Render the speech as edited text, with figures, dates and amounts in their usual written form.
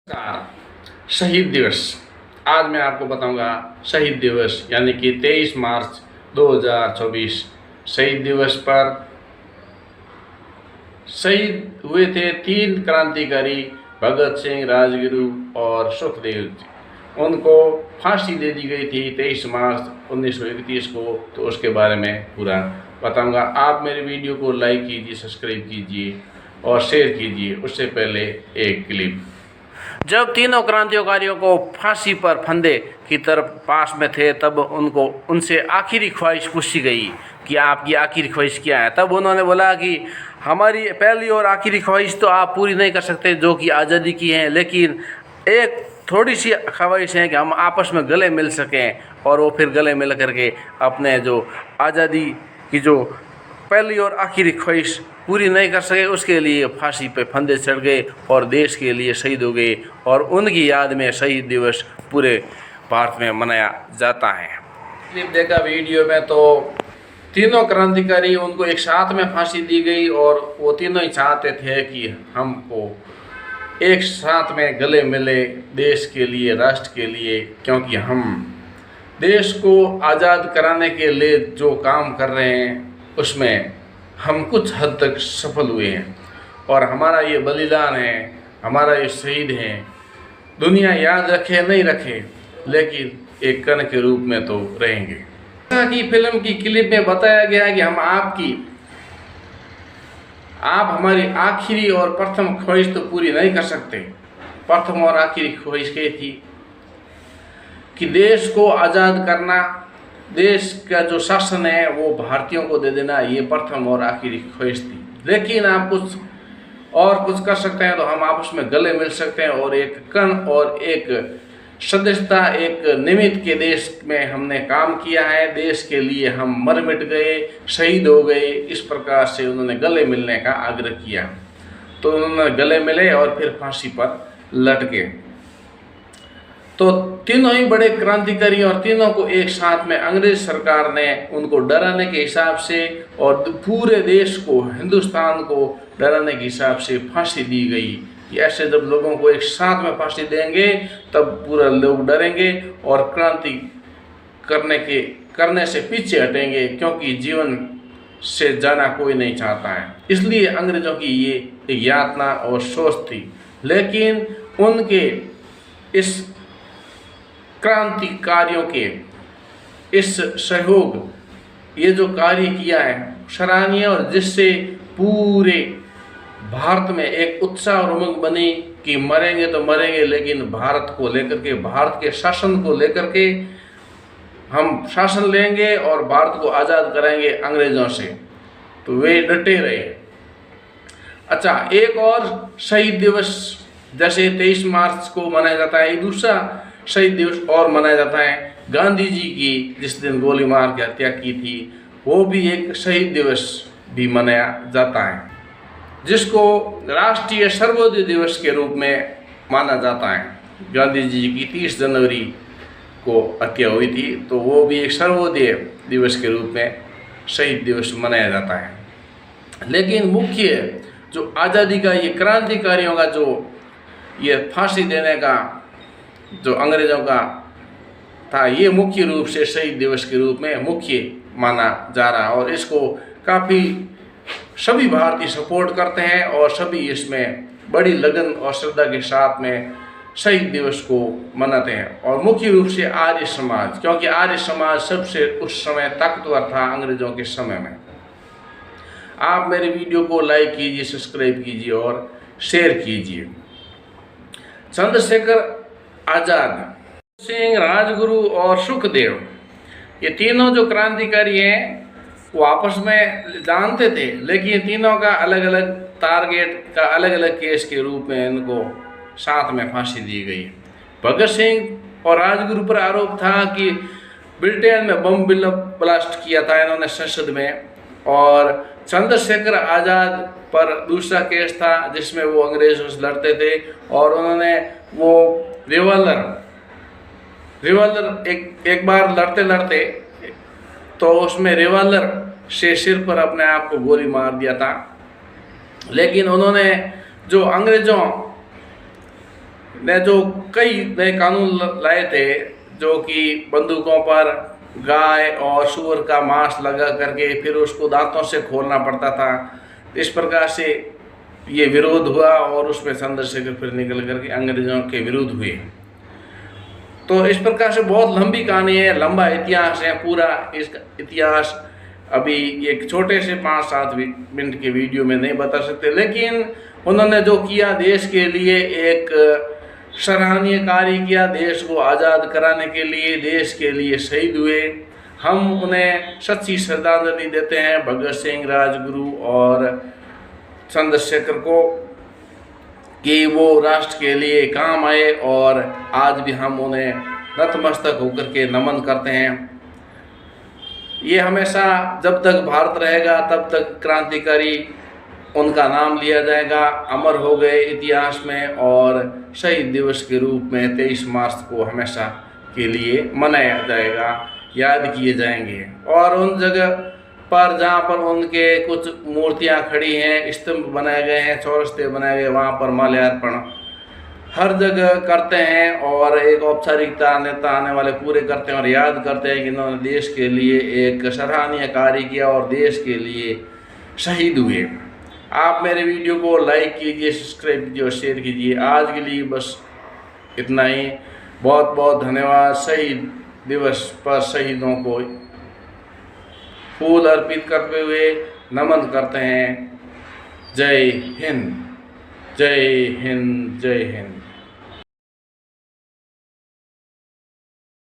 नमस्कार। शहीद दिवस। आज मैं आपको बताऊंगा शहीद दिवस यानी कि 23 मार्च 2024 शहीद दिवस पर शहीद हुए थे 3 क्रांतिकारी भगत सिंह, राजगुरु और सुखदेव जी। उनको फांसी दे दी गई थी 23 मार्च 1931 को। तो उसके बारे में पूरा बताऊंगा। आप मेरे वीडियो को लाइक कीजिए, सब्सक्राइब कीजिए और शेयर कीजिए। उससे पहले एक क्लिप। जब तीनों क्रांतिकारियों को फांसी पर फंदे की तरफ पास में थे, तब उनसे आखिरी ख्वाहिश पूछी गई कि आपकी आखिरी ख्वाहिश क्या है। तब उन्होंने बोला कि हमारी पहली और आखिरी ख्वाहिश तो आप पूरी नहीं कर सकते, जो कि आज़ादी की है, लेकिन एक थोड़ी सी ख्वाहिश है कि हम आपस में गले मिल सकें। और वो फिर गले मिल करके अपने जो आज़ादी की जो पहली और आखिरी ख्वाहिश पूरी नहीं कर सके, उसके लिए फांसी पे फंदे चढ़ गए और देश के लिए शहीद हो गए। और उनकी याद में शहीद दिवस पूरे भारत में मनाया जाता है। क्लिप देखा वीडियो में तो तीनों क्रांतिकारी उनको एक साथ में फांसी दी गई और वो तीनों ही चाहते थे कि हमको एक साथ में गले मिले देश के लिए, राष्ट्र के लिए, क्योंकि हम देश को आज़ाद कराने के लिए जो काम कर रहे हैं उसमें हम कुछ हद तक सफल हुए हैं। और हमारा ये बलिदान है, हमारा ये शहीद है, दुनिया याद रखे नहीं रखे, लेकिन एक कण के रूप में तो रहेंगे। जैसा कि फिल्म की क्लिप में बताया गया है कि आप हमारी आखिरी और प्रथम ख्वाहिश तो पूरी नहीं कर सकते। प्रथम और आखिरी ख्वाहिश क्या थी कि देश को आज़ाद करना, देश का जो शासन है वो भारतीयों को दे देना, ये प्रथम और आखिरी ख्वाहिश थी। लेकिन आप कुछ कर सकते हैं तो हम आपस में गले मिल सकते हैं और एक कण और एक सदस्यता, एक निमित्त के देश में हमने काम किया है। देश के लिए हम मर मिट गए, शहीद हो गए। इस प्रकार से उन्होंने गले मिलने का आग्रह किया। तो उन्होंने गले मिले और फिर फांसी पर लटके। तो तीनों ही बड़े क्रांतिकारी और तीनों को एक साथ में अंग्रेज सरकार ने उनको डराने के हिसाब से और पूरे देश को, हिंदुस्तान को डराने के हिसाब से फांसी दी गई कि ऐसे जब लोगों को एक साथ में फांसी देंगे तब पूरा लोग डरेंगे और क्रांति करने से पीछे हटेंगे, क्योंकि जीवन से जाना कोई नहीं चाहता है। इसलिए अंग्रेजों की ये एक यातना और सोच थी। लेकिन उनके इस क्रांतिकारियों के इस सहयोग, ये जो कार्य किया है सराहनीय, और जिससे पूरे भारत में एक उत्साह और उमंग बनी कि मरेंगे तो मरेंगे, लेकिन भारत को लेकर के, भारत के शासन को लेकर के हम शासन लेंगे और भारत को आज़ाद कराएंगे अंग्रेजों से। तो वे डटे रहे। अच्छा, एक और शहीद दिवस जैसे 23 मार्च को मनाया जाता है, एक दूसरा शहीद दिवस और मनाया जाता है गांधी जी की, जिस दिन गोली मार के हत्या की थी, वो भी एक शहीद दिवस भी मनाया जाता है, जिसको राष्ट्रीय सर्वोदय दिवस के रूप में माना जाता है। गांधी जी की 30 जनवरी को हत्या हुई थी, तो वो भी एक सर्वोदय दिवस के रूप में शहीद दिवस मनाया जाता है। लेकिन मुख्य जो आज़ादी का, ये क्रांतिकारियों का जो ये फांसी देने का जो अंग्रेजों का था, ये मुख्य रूप से शहीद दिवस के रूप में मुख्य माना जा रहा है। और इसको काफ़ी सभी भारतीय सपोर्ट करते हैं और सभी इसमें बड़ी लगन और श्रद्धा के साथ में शहीद दिवस को मनाते हैं। और मुख्य रूप से आर्य समाज, क्योंकि आर्य समाज सबसे उस समय ताकतवर था अंग्रेजों के समय में। आप मेरे वीडियो को लाइक कीजिए, सब्सक्राइब कीजिए और शेयर कीजिए। चंद्रशेखर आज़ाद, सिंह, राजगुरु और सुखदेव, ये तीनों जो क्रांतिकारी हैं वो आपस में जानते थे, लेकिन तीनों का अलग अलग टारगेट का, अलग अलग केस के रूप में इनको साथ में फांसी दी गई। भगत सिंह और राजगुरु पर आरोप था कि ब्रिटेन में बम ब्लास्ट किया था इन्होंने संसद में, और चंद्रशेखर आज़ाद पर दूसरा केस था जिसमें वो अंग्रेजों से लड़ते थे और उन्होंने वो रिवॉल्वर एक बार लड़ते लड़ते तो उसमें रिवॉल्वर से सिर पर अपने आप को गोली मार दिया था। लेकिन उन्होंने जो अंग्रेजों ने जो कई नए कानून लाए थे, जो कि बंदूकों पर गाय और सूअर का मांस लगा करके फिर उसको दांतों से खोलना पड़ता था। इस प्रकार से ये विरोध हुआ और उसमें चंद्रशेखर फिर निकल करके अंग्रेजों के विरुद्ध हुए। तो इस प्रकार से बहुत लंबी कहानी है, लंबा इतिहास है। पूरा इसका इतिहास अभी एक छोटे से 5-7 मिनट के वीडियो में नहीं बता सकते, लेकिन उन्होंने जो किया देश के लिए एक सराहनीय कार्य किया, देश को आज़ाद कराने के लिए, देश के लिए शहीद हुए। हम उन्हें सच्ची श्रद्धांजलि देते हैं, भगत सिंह, राजगुरु और चंद्रशेखर को, कि वो राष्ट्र के लिए काम आए, और आज भी हम उन्हें नतमस्तक होकर के नमन करते हैं। ये हमेशा जब तक भारत रहेगा तब तक क्रांतिकारी उनका नाम लिया जाएगा, अमर हो गए इतिहास में, और शहीद दिवस के रूप में 23 मार्च को हमेशा के लिए मनाया जाएगा, याद किए जाएंगे। और उन जगह पर जहाँ पर उनके कुछ मूर्तियाँ खड़ी हैं, स्तंभ बनाए गए हैं, चौरस्ते बनाए गए, वहाँ पर माल्यार्पण हर जगह करते हैं, और एक औपचारिकता नेता आने वाले पूरे करते हैं और याद करते हैं कि इन्होंने देश के लिए एक सराहनीय कार्य किया और देश के लिए शहीद हुए। आप मेरे वीडियो को लाइक कीजिए, सब्सक्राइब कीजिए और शेयर कीजिए। आज के लिए बस इतना ही। बहुत बहुत धन्यवाद। शहीद दिवस पर शहीदों को फूल अर्पित करते हुए नमन करते हैं। जय हिंद, जय हिंद, जय हिंद।